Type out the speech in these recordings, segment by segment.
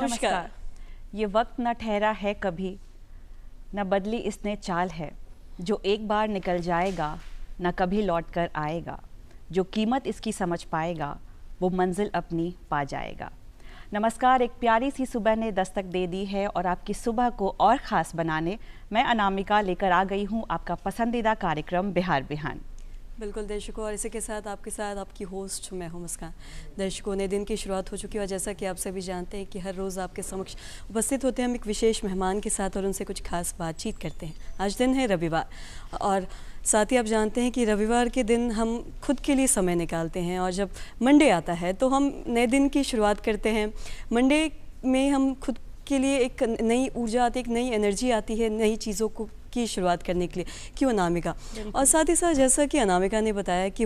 नमस्कार। ये वक्त न ठहरा है कभी, न बदली इसने चाल है। जो एक बार निकल जाएगा न कभी लौट कर आएगा। जो कीमत इसकी समझ पाएगा वो मंजिल अपनी पा जाएगा। नमस्कार। एक प्यारी सी सुबह ने दस्तक दे दी है और आपकी सुबह को और ख़ास बनाने मैं अनामिका लेकर आ गई हूँ आपका पसंदीदा कार्यक्रम बिहार बिहान। बिल्कुल दर्शकों, और इसी के साथ आपके साथ आपकी होस्ट मैं हूं मुस्कान। दर्शकों, नए दिन की शुरुआत हो चुकी है और जैसा कि आप सभी जानते हैं कि हर रोज़ आपके समक्ष उपस्थित होते हैं हम एक विशेष मेहमान के साथ और उनसे कुछ खास बातचीत करते हैं। आज दिन है रविवार और साथ ही आप जानते हैं कि रविवार के दिन हम खुद के लिए समय निकालते हैं और जब मंडे आता है तो हम नए दिन की शुरुआत करते हैं। मंडे में हम खुद के लिए एक नई ऊर्जा आती है, एक नई एनर्जी आती है नई चीज़ों को की शुरुआत करने के लिए। क्यों अनामिका? और साथ ही साथ जैसा कि अनामिका ने बताया कि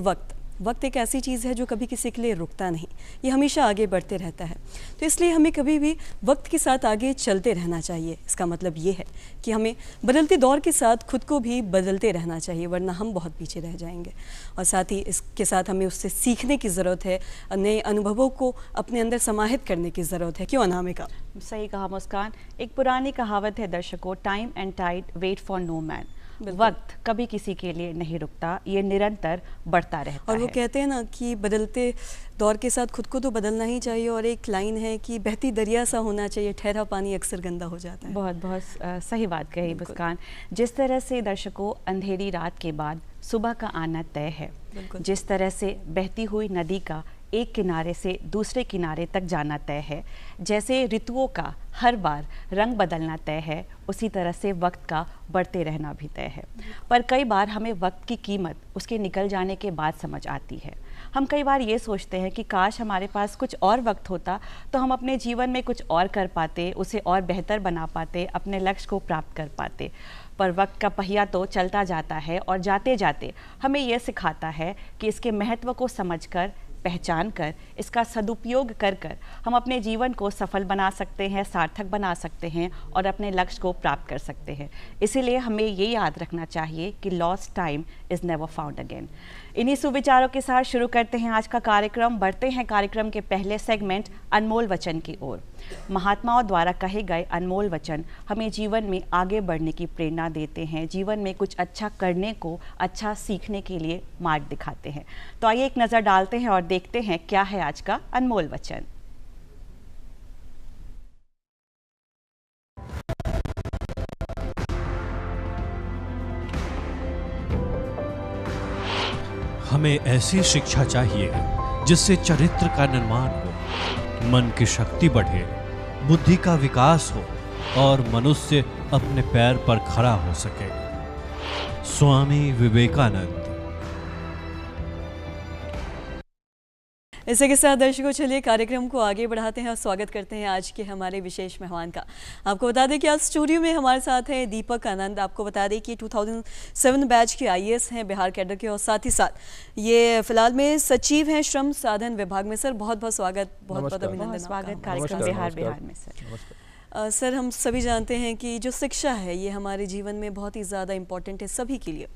वक्त एक ऐसी चीज़ है जो कभी किसी के लिए रुकता नहीं, ये हमेशा आगे बढ़ते रहता है। तो इसलिए हमें कभी भी वक्त के साथ आगे चलते रहना चाहिए। इसका मतलब ये है कि हमें बदलते दौर के साथ खुद को भी बदलते रहना चाहिए, वरना हम बहुत पीछे रह जाएंगे। और साथ ही इसके साथ हमें उससे सीखने की ज़रूरत है, नए अनुभवों को अपने अंदर समाहित करने की ज़रूरत है। क्यों अनामिका? सही कहा मुस्कान। एक पुरानी कहावत है दर्शकों, time and tide wait for no man. वक्त कभी किसी के लिए नहीं रुकता, ये निरंतर बढ़ता रहता है। और वो कहते हैं ना कि बदलते दौर के साथ खुद को तो बदलना ही चाहिए। और एक लाइन है कि बहती दरिया सा होना चाहिए, ठहरा पानी अक्सर गंदा हो जाता है। बहुत सही बात कही मुस्कान। जिस तरह से दर्शकों अंधेरी रात के बाद सुबह का आना तय है, जिस तरह से बहती हुई नदी का एक किनारे से दूसरे किनारे तक जाना तय है, जैसे ऋतुओं का हर बार रंग बदलना तय है, उसी तरह से वक्त का बढ़ते रहना भी तय है। पर कई बार हमें वक्त की कीमत उसके निकल जाने के बाद समझ आती है। हम कई बार ये सोचते हैं कि काश हमारे पास कुछ और वक्त होता तो हम अपने जीवन में कुछ और कर पाते, उसे और बेहतर बना पाते, अपने लक्ष्य को प्राप्त कर पाते। पर वक्त का पहिया तो चलता जाता है और जाते जाते हमें यह सिखाता है कि इसके महत्व को समझकर, पहचान कर, इसका सदुपयोग कर हम अपने जीवन को सफल बना सकते हैं, सार्थक बना सकते हैं और अपने लक्ष्य को प्राप्त कर सकते हैं। इसीलिए हमें ये याद रखना चाहिए कि lost time is never found again. इन्हीं सुविचारों के साथ शुरू करते हैं आज का कार्यक्रम। बढ़ते हैं कार्यक्रम के पहले सेगमेंट अनमोल वचन की ओर। महात्माओं द्वारा कहे गए अनमोल वचन हमें जीवन में आगे बढ़ने की प्रेरणा देते हैं, जीवन में कुछ अच्छा करने को, अच्छा सीखने के लिए मार्ग दिखाते हैं। तो आइए एक नज़र डालते हैं और देखते हैं क्या है आज का अनमोल वचन। हमें ऐसी शिक्षा चाहिए जिससे चरित्र का निर्माण हो, मन की शक्ति बढ़े, बुद्धि का विकास हो और मनुष्य अपने पैर पर खड़ा हो सके। स्वामी विवेकानंद। इसी के साथ दर्शकों चलिए कार्यक्रम को आगे बढ़ाते हैं और स्वागत करते हैं आज के हमारे विशेष मेहमान का। आपको बता दें कि आज स्टूडियो में हमारे साथ हैं दीपक आनंद। आपको बता दें कि 2007 बैच के आईएएस हैं बिहार कैडर के और साथ ही साथ ये फिलहाल में सचिव हैं श्रम साधन विभाग में। सर बहुत बहुत स्वागत, बहुत बहुत अभिनंदन, स्वागत कार्यक्रम बिहार बिहार में। सर सर हम सभी जानते हैं कि जो शिक्षा है ये हमारे जीवन में बहुत ही ज़्यादा इम्पोर्टेंट है सभी के लिए।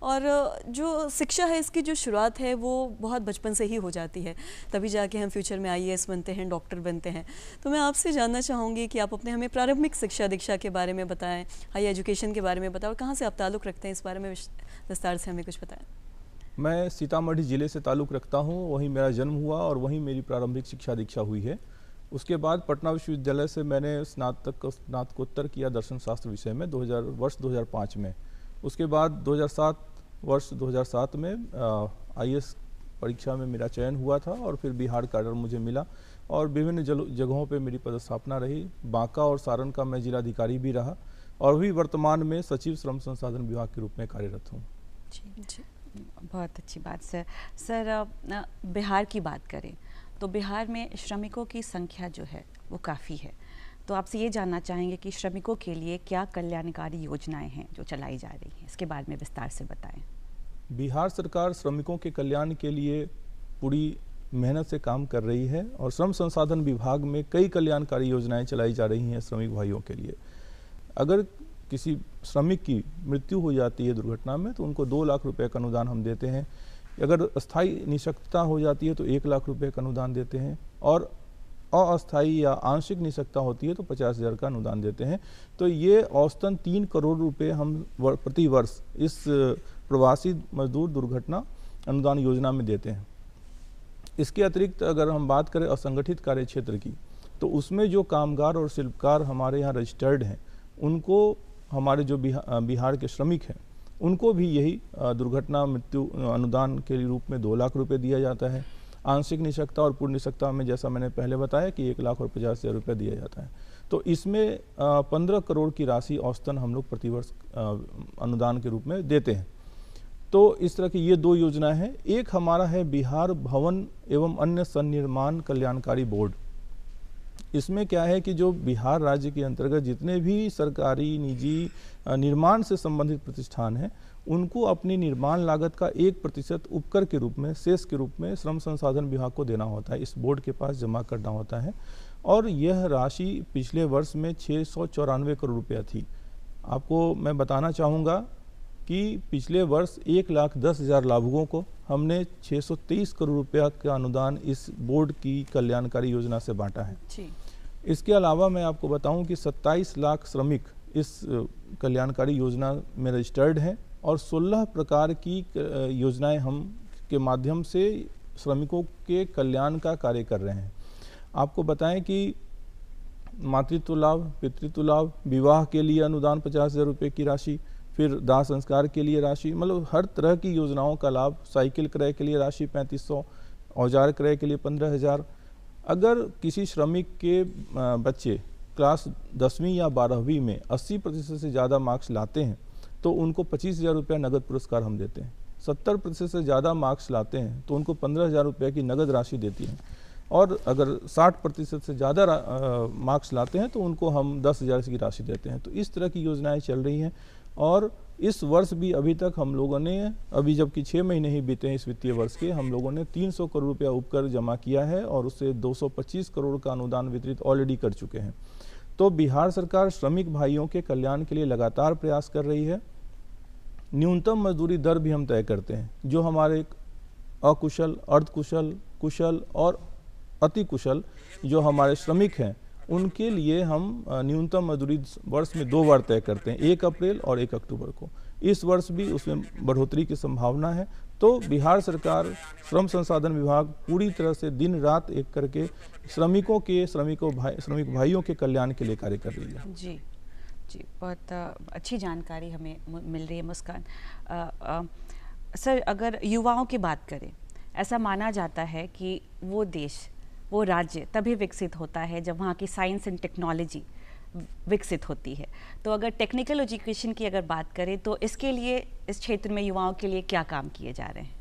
और जो शिक्षा है इसकी जो शुरुआत है वो बहुत बचपन से ही हो जाती है, तभी जाके हम फ्यूचर में आईएएस बनते हैं, डॉक्टर बनते हैं। तो मैं आपसे जानना चाहूँगी कि आप अपने हमें प्रारंभिक शिक्षा दीक्षा के बारे में बताएं, हाई एजुकेशन के बारे में बताएं और कहाँ से आप ताल्लुक़ रखते हैं, इस बारे में विस्तार से हमें कुछ बताएं। मैं सीतामढ़ी ज़िले से ताल्लुक़ रखता हूँ, वहीं मेरा जन्म हुआ और वहीं मेरी प्रारंभिक शिक्षा दीक्षा हुई है। उसके बाद पटना विश्वविद्यालय से मैंने स्नातकोत्तर किया दर्शन शास्त्र विषय में वर्ष 2005 में। उसके बाद 2007 में आईएएस परीक्षा में मेरा चयन हुआ था और फिर बिहार कैडर मुझे मिला और विभिन्न जगहों पे मेरी पदस्थापना रही। बांका और सारण का मैं जिलाधिकारी भी रहा और अभी वर्तमान में सचिव श्रम संसाधन विभाग के रूप में कार्यरत हूँ। जी, बहुत अच्छी बात सर। सर बिहार की बात करें तो बिहार में श्रमिकों की संख्या जो है वो काफ़ी है, तो आपसे ये जानना चाहेंगे कि श्रमिकों के लिए क्या कल्याणकारी योजनाएं हैं जो चलाई जा रही हैं, इसके बारे में विस्तार से बताएं। बिहार सरकार श्रमिकों के कल्याण के लिए पूरी मेहनत से काम कर रही है और श्रम संसाधन विभाग में कई कल्याणकारी योजनाएं चलाई जा रही हैं श्रमिक भाइयों के लिए। अगर किसी श्रमिक की मृत्यु हो जाती है दुर्घटना में तो उनको 2 लाख रुपए का अनुदान हम देते हैं। अगर अस्थायी निःशक्तता हो जाती है तो 1 लाख रुपए का अनुदान देते हैं और अस्थायी या आंशिक निःशक्तता होती है तो 50,000 का अनुदान देते हैं। तो ये औसतन 3 करोड़ रुपए हम प्रति वर्ष इस प्रवासी मजदूर दुर्घटना अनुदान योजना में देते हैं। इसके अतिरिक्त अगर हम बात करें असंगठित कार्य क्षेत्र की, तो उसमें जो कामगार और शिल्पकार हमारे यहाँ रजिस्टर्ड हैं, उनको हमारे जो बिहार के श्रमिक हैं, उनको भी यही दुर्घटना मृत्यु अनुदान के रूप में 2 लाख रुपए दिया जाता है। आंशिक निःशक्तता और पूर्ण निःशक्तता में जैसा मैंने पहले बताया कि 1,50,000 रुपये दिया जाता है। तो इसमें 15 करोड़ की राशि औसतन हम लोग प्रतिवर्ष अनुदान के रूप में देते हैं। तो इस तरह की ये 2 योजनाएं हैं। एक हमारा है बिहार भवन एवं अन्य सन्निर्माण कल्याणकारी बोर्ड। इसमें क्या है कि जो बिहार राज्य के अंतर्गत जितने भी सरकारी निजी निर्माण से संबंधित प्रतिष्ठान हैं, उनको अपनी निर्माण लागत का 1% उपकर के रूप में, शेष के रूप में श्रम संसाधन विभाग को देना होता है, इस बोर्ड के पास जमा करना होता है। और यह राशि पिछले वर्ष में 694 करोड़ रुपया थी। आपको मैं बताना चाहूँगा कि पिछले वर्ष 1,10,000 लाभुकों को हमने 623 करोड़ रुपया का अनुदान इस बोर्ड की कल्याणकारी योजना से बांटा है। इसके अलावा मैं आपको बताऊं कि 27 लाख श्रमिक इस कल्याणकारी योजना में रजिस्टर्ड हैं और 16 प्रकार की योजनाएं हम के माध्यम से श्रमिकों के कल्याण का कार्य कर रहे हैं। आपको बताएं कि मातृत्व लाभ, पितृत्व लाभ, विवाह के लिए अनुदान 50,000 रुपये की राशि, फिर दाह संस्कार के लिए राशि, मतलब हर तरह की योजनाओं का लाभ। साइकिल क्रय के लिए राशि 3500, औजार क्रय के लिए 15,000। अगर किसी श्रमिक के बच्चे क्लास 10वीं या 12वीं में 80% से ज़्यादा मार्क्स लाते हैं तो उनको 25,000 रुपया नगद पुरस्कार हम देते हैं। 70% से ज़्यादा मार्क्स लाते हैं तो उनको 15,000 रुपये की नगद राशि देती हैं। और अगर 60% से ज़्यादा मार्क्स लाते हैं तो उनको हम 10,000 की राशि देते हैं। तो इस तरह की योजनाएं चल रही हैं। और इस वर्ष भी अभी तक हम लोगों ने, अभी जबकि 6 महीने ही बीते हैं इस वित्तीय वर्ष के, हम लोगों ने 300 करोड़ रुपया उपकर जमा किया है और उससे 225 करोड़ का अनुदान वितरित ऑलरेडी कर चुके हैं। तो बिहार सरकार श्रमिक भाइयों के कल्याण के लिए लगातार प्रयास कर रही है। न्यूनतम मजदूरी दर भी हम तय करते हैं। जो हमारे अकुशल, अर्धकुशल, कुशल और अति कुशल जो हमारे श्रमिक हैं, उनके लिए हम न्यूनतम मजदूरी वर्ष में 2 बार तय करते हैं, 1 अप्रैल और 1 अक्टूबर को। इस वर्ष भी उसमें बढ़ोतरी की संभावना है। तो बिहार सरकार, श्रम संसाधन विभाग पूरी तरह से दिन रात एक करके श्रमिक भाइयों के कल्याण के लिए कार्य कर रही है। जी जी, बहुत अच्छी जानकारी हमें मिल रही है मुस्कान। सर, अगर युवाओं की बात करें, ऐसा माना जाता है कि वो देश, वो राज्य तभी विकसित होता है जब वहाँ की साइंस एंड टेक्नोलॉजी विकसित होती है। तो अगर टेक्निकल एजुकेशन की अगर बात करें तो इसके लिए, इस क्षेत्र में युवाओं के लिए क्या काम किए जा रहे हैं?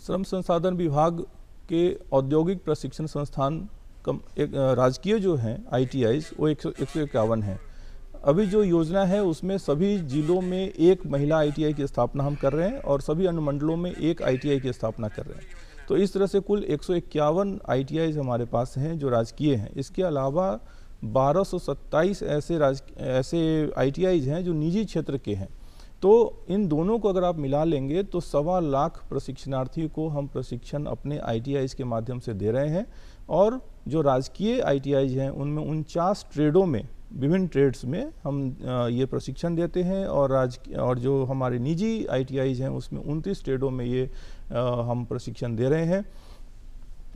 श्रम संसाधन विभाग के औद्योगिक प्रशिक्षण संस्थान राजकीय जो हैं ITIs, वो 151 हैं। अभी जो योजना है उसमें सभी जिलों में एक महिला ITI की स्थापना हम कर रहे हैं और सभी अनुमंडलों में एक ITI की स्थापना कर रहे हैं। तो इस तरह से कुल 151 ITIs हमारे पास हैं जो राजकीय हैं। इसके अलावा 1227 ऐसे ITIs हैं जो निजी क्षेत्र के हैं। तो इन दोनों को अगर आप मिला लेंगे तो 1.25 लाख प्रशिक्षणार्थी को हम प्रशिक्षण अपने ITIs के माध्यम से दे रहे हैं। और जो राजकीय ITIs हैं उनमें 49 ट्रेडों में, विभिन्न ट्रेड्स में हम ये प्रशिक्षण देते हैं। और जो हमारे निजी ITIs हैं उसमें 29 ट्रेडों में ये हम प्रशिक्षण दे रहे हैं।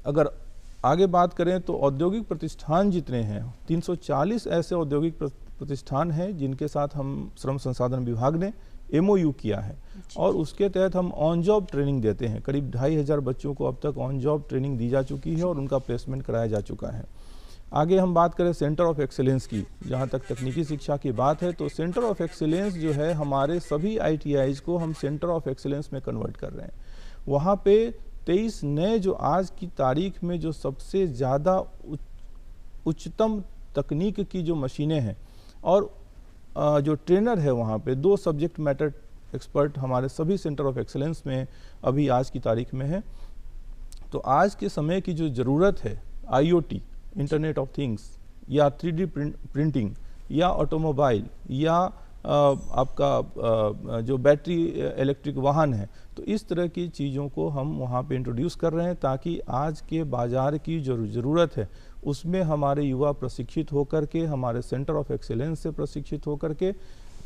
अगर आगे बात करें तो औद्योगिक प्रतिष्ठान जितने हैं, 340 ऐसे औद्योगिक प्रतिष्ठान हैं जिनके साथ हम श्रम संसाधन विभाग ने MOU किया है और उसके तहत हम ऑन जॉब ट्रेनिंग देते हैं। करीब 2,500 बच्चों को अब तक ऑन जॉब ट्रेनिंग दी जा चुकी है और उनका प्लेसमेंट कराया जा चुका है। आगे हम बात करें सेंटर ऑफ एक्सीलेंस की, जहाँ तक तकनीकी शिक्षा की बात है, तो सेंटर ऑफ एक्सीलेंस जो है हमारे सभी ITIs को हम सेंटर ऑफ एक्सीलेंस में कन्वर्ट कर रहे हैं। वहाँ पे 23 नए, जो आज की तारीख में जो सबसे ज़्यादा उच्चतम तकनीक की जो मशीनें हैं और जो ट्रेनर है वहाँ पे 2 सब्जेक्ट मैटर एक्सपर्ट हमारे सभी सेंटर ऑफ एक्सीलेंस में अभी आज की तारीख में है। तो आज के समय की जो ज़रूरत है, IoT, इंटरनेट ऑफ थिंग्स, या 3D प्रिंटिंग, या ऑटोमोबाइल, या आपका जो बैटरी इलेक्ट्रिक वाहन है। तो इस तरह की चीज़ों को हम वहाँ पे इंट्रोड्यूस कर रहे हैं ताकि आज के बाज़ार की जो ज़रूरत है उसमें हमारे युवा प्रशिक्षित होकर के, हमारे सेंटर ऑफ एक्सीलेंस से प्रशिक्षित होकर के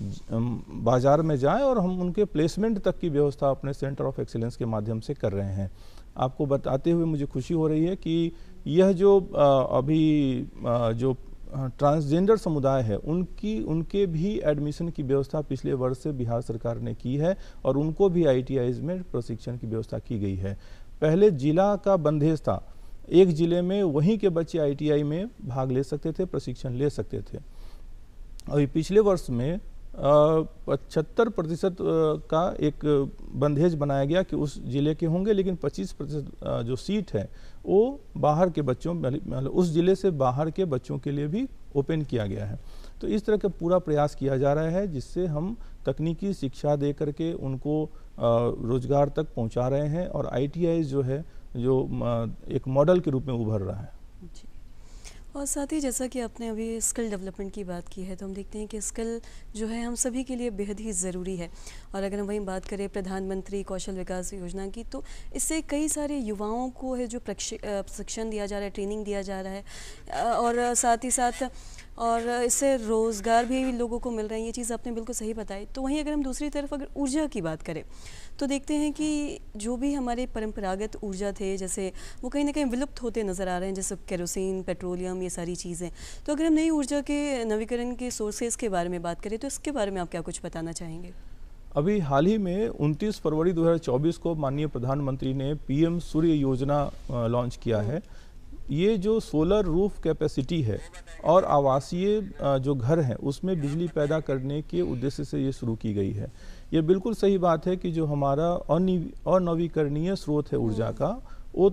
बाज़ार में जाएं और हम उनके प्लेसमेंट तक की व्यवस्था अपने सेंटर ऑफ एक्सीलेंस के माध्यम से कर रहे हैं। आपको बताते हुए मुझे खुशी हो रही है कि यह जो अभी जो ट्रांसजेंडर समुदाय है उनके भी एडमिशन की व्यवस्था पिछले वर्ष से बिहार सरकार ने की है और उनको भी ITIs में प्रशिक्षण की व्यवस्था की गई है। पहले जिला का बंधेज था, एक जिले में वहीं के बच्चे ITI में भाग ले सकते थे, प्रशिक्षण ले सकते थे। अभी पिछले वर्ष में 75% का एक बंधेज बनाया गया कि उस जिले के होंगे, लेकिन 25% जो सीट है वो बाहर के बच्चों, मतलब उस जिले से बाहर के बच्चों के लिए भी ओपन किया गया है। तो इस तरह का पूरा प्रयास किया जा रहा है जिससे हम तकनीकी शिक्षा दे करके उनको रोजगार तक पहुंचा रहे हैं और ITI जो है जो एक मॉडल के रूप में उभर रहा है। जी। और साथ ही जैसा कि आपने अभी स्किल डेवलपमेंट की बात की है, तो हम देखते हैं कि स्किल जो है हम सभी के लिए बेहद ही ज़रूरी है। और अगर हम वहीं बात करें प्रधानमंत्री कौशल विकास योजना की, तो इससे कई सारे युवाओं को है जो प्रशिक्षण दिया जा रहा है, ट्रेनिंग दिया जा रहा है और साथ ही साथ और इससे रोज़गार भी लोगों को मिल रहा है। ये चीज़ आपने बिल्कुल सही बताई। तो वहीं अगर हम दूसरी तरफ अगर ऊर्जा की बात करें तो देखते हैं कि जो भी हमारे परंपरागत ऊर्जा थे जैसे वो कहीं ना कहीं विलुप्त होते नज़र आ रहे हैं, जैसे केरोसिन, पेट्रोलियम, ये सारी चीज़ें। तो अगर हम नई ऊर्जा के नवीकरण के सोर्सेज के बारे में बात करें तो इसके बारे में आप क्या कुछ बताना चाहेंगे? अभी हाल ही में 29 फरवरी 2024 को माननीय प्रधानमंत्री ने PM सूर्य योजना लॉन्च किया है। ये जो सोलर रूफ कैपेसिटी है और आवासीय जो घर हैं उसमें बिजली पैदा करने के उद्देश्य से ये शुरू की गई है। ये बिल्कुल सही बात है कि जो हमारा अनवीकरणीय स्रोत है ऊर्जा का वो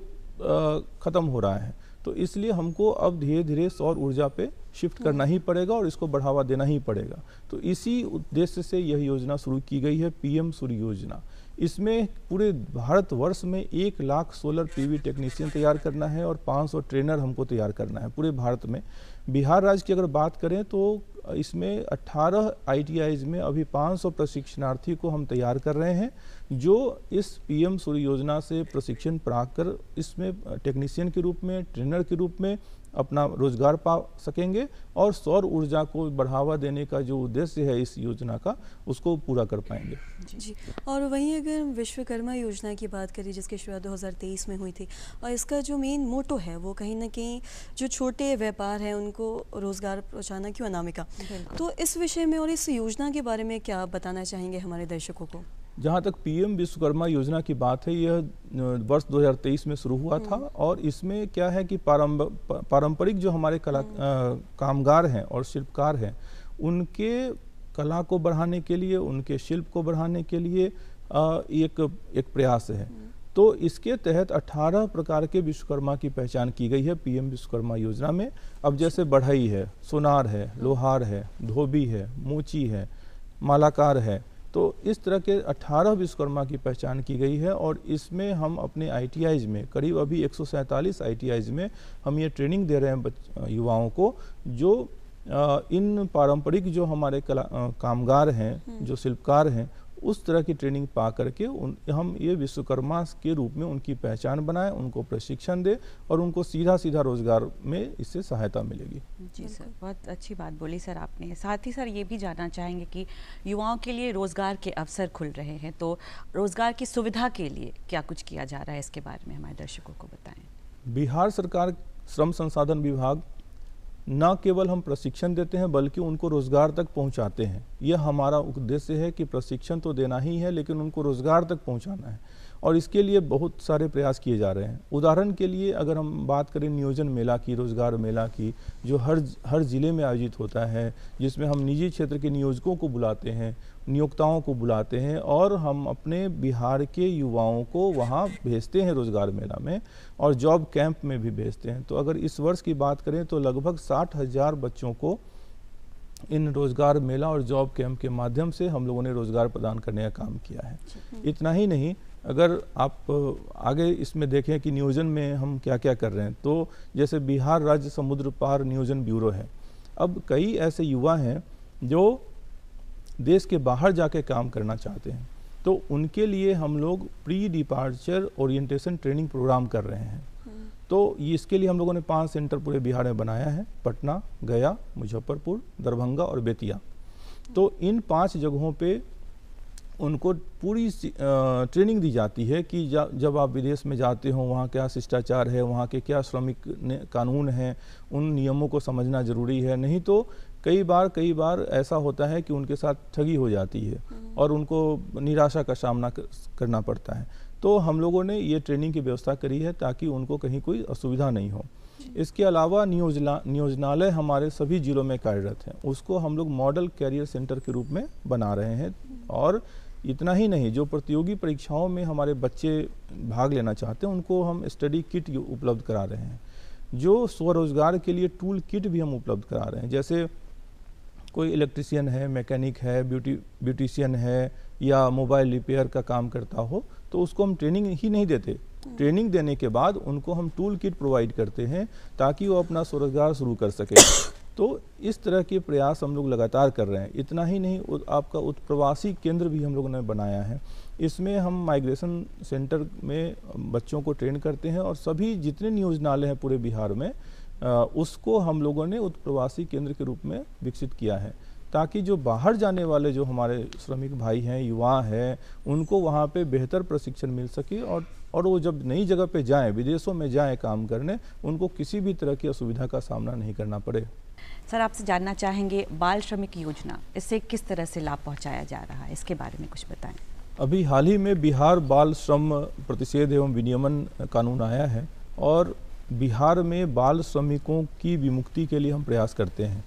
ख़त्म हो रहा है, तो इसलिए हमको अब धीरे धीरे सौर ऊर्जा पे शिफ्ट करना ही पड़ेगा और इसको बढ़ावा देना ही पड़ेगा। तो इसी उद्देश्य से यह योजना शुरू की गई है, PM सूर्य योजना। इसमें पूरे भारतवर्ष में 1 लाख सोलर PV टेक्नीशियन तैयार करना है और 500 ट्रेनर हमको तैयार करना है पूरे भारत में। बिहार राज्य की अगर बात करें तो इसमें 18 ITIs में अभी 500 प्रशिक्षणार्थी को हम तैयार कर रहे हैं जो इस PM सूर्य योजना से प्रशिक्षण प्राप्त कर इसमें टेक्नीशियन के रूप में, ट्रेनर के रूप में अपना रोजगार पा सकेंगे और सौर ऊर्जा को बढ़ावा देने का जो उद्देश्य है इस योजना का उसको पूरा कर पाएंगे। जी। और वहीं अगर विश्वकर्मा योजना की बात करें जिसकी शुरुआत 2023 में हुई थी और इसका जो मेन मोटो है वो कहीं ना कहीं जो छोटे व्यापार हैं उनको रोजगार पहुँचाना, क्यों अनामिका। तो इस विषय में और इस योजना के बारे में क्या बताना चाहेंगे हमारे दर्शकों को? जहाँ तक PM विश्वकर्मा योजना की बात है, यह वर्ष 2023 में शुरू हुआ था और इसमें क्या है कि पारंपरिक जो हमारे कामगार हैं और शिल्पकार हैं उनके कला को बढ़ाने के लिए, उनके शिल्प को बढ़ाने के लिए एक प्रयास है। तो इसके तहत 18 प्रकार के विश्वकर्मा की पहचान की गई है PM विश्वकर्मा योजना में। अब जैसे बढ़ई है, सोनार है, लोहार है, धोबी है, मोची है, मालाकार है, तो इस तरह के 18 विश्वकर्मा की पहचान की गई है और इसमें हम अपने ITIs में करीब अभी 147 ITIs में हम ये ट्रेनिंग दे रहे हैं युवाओं को जो इन पारंपरिक जो हमारे कामगार हैं, जो शिल्पकार हैं, उस तरह की ट्रेनिंग पा करके हम ये विश्वकर्मा के रूप में उनकी पहचान बनाएं, उनको प्रशिक्षण दें और उनको सीधा सीधा रोजगार में इससे सहायता मिलेगी। जी सर, बहुत अच्छी बात बोली सर आपने। साथ ही सर ये भी जानना चाहेंगे कि युवाओं के लिए रोजगार के अवसर खुल रहे हैं, तो रोजगार की सुविधा के लिए क्या कुछ किया जा रहा है, इसके बारे में हमारे दर्शकों को बताएं। बिहार सरकार श्रम संसाधन विभाग न केवल हम प्रशिक्षण देते हैं बल्कि उनको रोजगार तक पहुंचाते हैं। यह हमारा उद्देश्य है कि प्रशिक्षण तो देना ही है लेकिन उनको रोजगार तक पहुंचाना है और इसके लिए बहुत सारे प्रयास किए जा रहे हैं। उदाहरण के लिए अगर हम बात करें नियोजन मेला की, रोजगार मेला की, जो हर जिले में आयोजित होता है, जिसमें हम निजी क्षेत्र के नियोजकों को बुलाते हैं, नियोक्ताओं को बुलाते हैं और हम अपने बिहार के युवाओं को वहाँ भेजते हैं रोजगार मेला में और जॉब कैंप में भी भेजते हैं। तो अगर इस वर्ष की बात करें तो लगभग 60,000 बच्चों को इन रोजगार मेला और जॉब कैंप के माध्यम से हम लोगों ने रोजगार प्रदान करने का काम किया है। इतना ही नहीं, अगर आप आगे इसमें देखें कि नियोजन में हम क्या क्या कर रहे हैं, तो जैसे बिहार राज्य समुद्र पार नियोजन ब्यूरो है। अब कई ऐसे युवा हैं जो देश के बाहर जाके काम करना चाहते हैं, तो उनके लिए हम लोग pre departure orientation training program कर रहे हैं। तो इसके लिए हम लोगों ने 5 सेंटर पूरे बिहार में बनाया है, पटना, गया, मुजफ्फरपुर, दरभंगा और बेतिया। तो इन 5 जगहों पे उनको पूरी ट्रेनिंग दी जाती है कि जब आप विदेश में जाते हो वहाँ क्या शिष्टाचार है, वहाँ के क्या श्रमिक कानून हैं, उन नियमों को समझना ज़रूरी है। नहीं तो कई बार ऐसा होता है कि उनके साथ ठगी हो जाती है और उनको निराशा का सामना करना पड़ता है। तो हम लोगों ने ये ट्रेनिंग की व्यवस्था करी है ताकि उनको कहीं कोई असुविधा नहीं हो। इसके अलावा नियोजनालय हमारे सभी जिलों में कार्यरत हैं, उसको हम लोग मॉडल कैरियर सेंटर के रूप में बना रहे हैं। और इतना ही नहीं, जो प्रतियोगी परीक्षाओं में हमारे बच्चे भाग लेना चाहते हैं उनको हम स्टडी किट उपलब्ध करा रहे हैं। जो स्वरोजगार के लिए टूल किट भी हम उपलब्ध करा रहे हैं, जैसे कोई इलेक्ट्रिशियन है, मैकेनिक है, ब्यूटिशियन है या मोबाइल रिपेयर का काम करता हो, तो उसको हम ट्रेनिंग ही नहीं देते। ट्रेनिंग देने के बाद उनको हम टूल किट प्रोवाइड करते हैं ताकि वो अपना स्वरोजगार शुरू कर सके। तो इस तरह के प्रयास हम लोग लगातार कर रहे हैं। इतना ही नहीं, आपका उत्प्रवासी केंद्र भी हम लोगों ने बनाया है। इसमें हम माइग्रेशन सेंटर में बच्चों को ट्रेन करते हैं और सभी जितने नियोजनालय हैं पूरे बिहार में उसको हम लोगों ने उत्प्रवासी केंद्र के रूप में विकसित किया है, ताकि जो बाहर जाने वाले जो हमारे श्रमिक भाई हैं, युवा हैं, उनको वहाँ पे बेहतर प्रशिक्षण मिल सके और वो जब नई जगह पे जाएं, विदेशों में जाएं काम करने, उनको किसी भी तरह की असुविधा का सामना नहीं करना पड़े। सर, आपसे जानना चाहेंगे बाल श्रमिक योजना, इससे किस तरह से लाभ पहुँचाया जा रहा है, इसके बारे में कुछ बताएं। अभी हाल ही में बिहार बाल श्रम प्रतिषेध एवं विनियमन कानून आया है और बिहार में बाल श्रमिकों की विमुक्ति के लिए हम प्रयास करते हैं।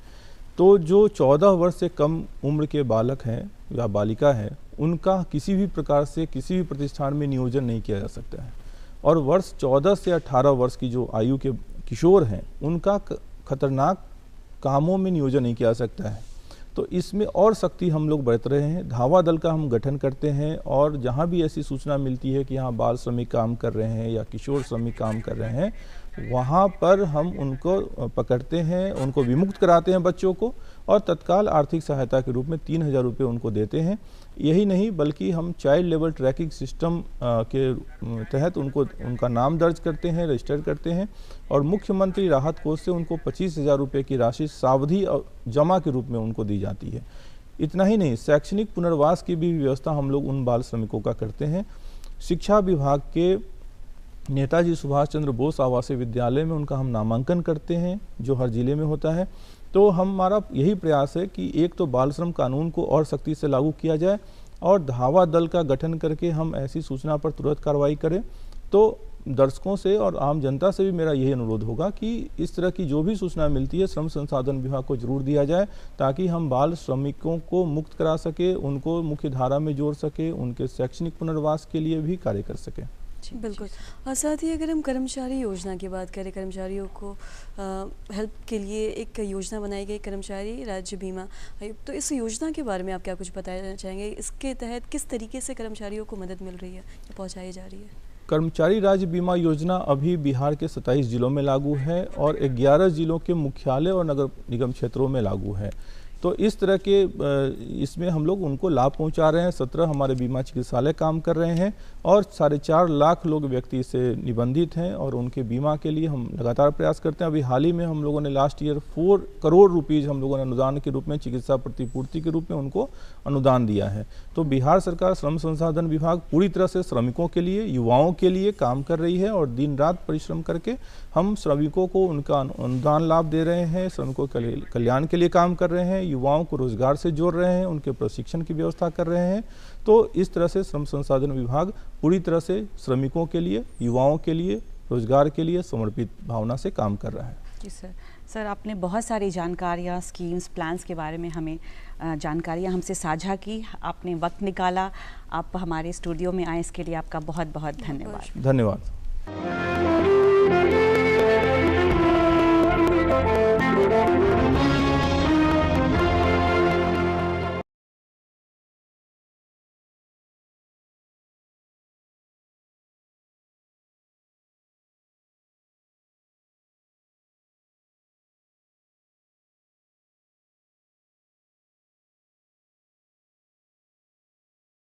तो जो 14 वर्ष से कम उम्र के बालक हैं या बालिका हैं, उनका किसी भी प्रकार से किसी भी प्रतिष्ठान में नियोजन नहीं किया जा सकता है। और वर्ष 14 से 18 वर्ष की जो आयु के किशोर हैं, उनका खतरनाक कामों में नियोजन नहीं किया जा सकता है। तो इसमें और सख्ती हम लोग बरत रहे हैं। धावा दल का हम गठन करते हैं और जहाँ भी ऐसी सूचना मिलती है कि यहाँ बाल श्रमिक काम कर रहे हैं या किशोर श्रमिक काम कर रहे हैं, वहाँ पर हम उनको पकड़ते हैं, उनको विमुक्त कराते हैं बच्चों को, और तत्काल आर्थिक सहायता के रूप में 3000 रुपये उनको देते हैं। यही नहीं बल्कि हम चाइल्ड लेवल ट्रैकिंग सिस्टम के तहत उनका नाम दर्ज करते हैं, रजिस्टर करते हैं, और मुख्यमंत्री राहत कोष से उनको 25,000 रुपये की राशि सावधि जमा के रूप में उनको दी जाती है। इतना ही नहीं, शैक्षणिक पुनर्वास की भी व्यवस्था हम लोग उन बाल श्रमिकों का करते हैं। शिक्षा विभाग के नेताजी सुभाष चंद्र बोस आवासीय विद्यालय में उनका हम नामांकन करते हैं, जो हर जिले में होता है। तो हमारा यही प्रयास है कि एक तो बाल श्रम कानून को और सख्ती से लागू किया जाए और धावा दल का गठन करके हम ऐसी सूचना पर तुरंत कार्रवाई करें। तो दर्शकों से और आम जनता से भी मेरा यही अनुरोध होगा कि इस तरह की जो भी सूचना मिलती है श्रम संसाधन विभाग को जरूर दिया जाए, ताकि हम बाल श्रमिकों को मुक्त करा सके, उनको मुख्य धारा में जोड़ सके, उनके शैक्षणिक पुनर्वास के लिए भी कार्य कर सके। बिल्कुल। और साथ ही अगर हम कर्मचारी योजना की बात करें, कर्मचारियों को हेल्प के लिए एक योजना बनाई गई, कर्मचारी राज्य बीमा, तो इस योजना के बारे में आप क्या कुछ बताना चाहेंगे? इसके तहत किस तरीके से कर्मचारियों को मदद मिल रही है या पहुँचाई जा रही है? कर्मचारी राज्य बीमा योजना अभी बिहार के 27 जिलों में लागू है और 11 जिलों के मुख्यालय और नगर निगम क्षेत्रों में लागू है। तो इस तरह के इसमें हम लोग उनको लाभ पहुंचा रहे हैं। 17 हमारे बीमा चिकित्सालय काम कर रहे हैं और 4.5 लाख लोग व्यक्ति इससे निबंधित हैं और उनके बीमा के लिए हम लगातार प्रयास करते हैं। अभी हाल ही में हम लोगों ने लास्ट ईयर 4 करोड़ रुपीज़ हम लोगों ने अनुदान के रूप में, चिकित्सा प्रतिपूर्ति के रूप में उनको अनुदान दिया है। तो बिहार सरकार श्रम संसाधन विभाग पूरी तरह से श्रमिकों के लिए, युवाओं के लिए काम कर रही है और दिन रात परिश्रम करके हम श्रमिकों को उनका अनुदान लाभ दे रहे हैं, श्रमिकों के कल्याण के लिए काम कर रहे हैं, युवाओं को रोजगार से जोड़ रहे हैं, उनके प्रशिक्षण की व्यवस्था कर रहे हैं। तो इस तरह से श्रम संसाधन विभाग पूरी तरह से श्रमिकों के लिए, युवाओं के लिए, रोजगार के लिए समर्पित भावना से काम कर रहा है। जी सर, आपने बहुत सारी जानकारियाँ, स्कीम्स, प्लान्स के बारे में हमें जानकारियाँ हमसे साझा की, आपने वक्त निकाला, आप हमारे स्टूडियो में आए, इसके लिए आपका बहुत बहुत धन्यवाद। धन्यवाद।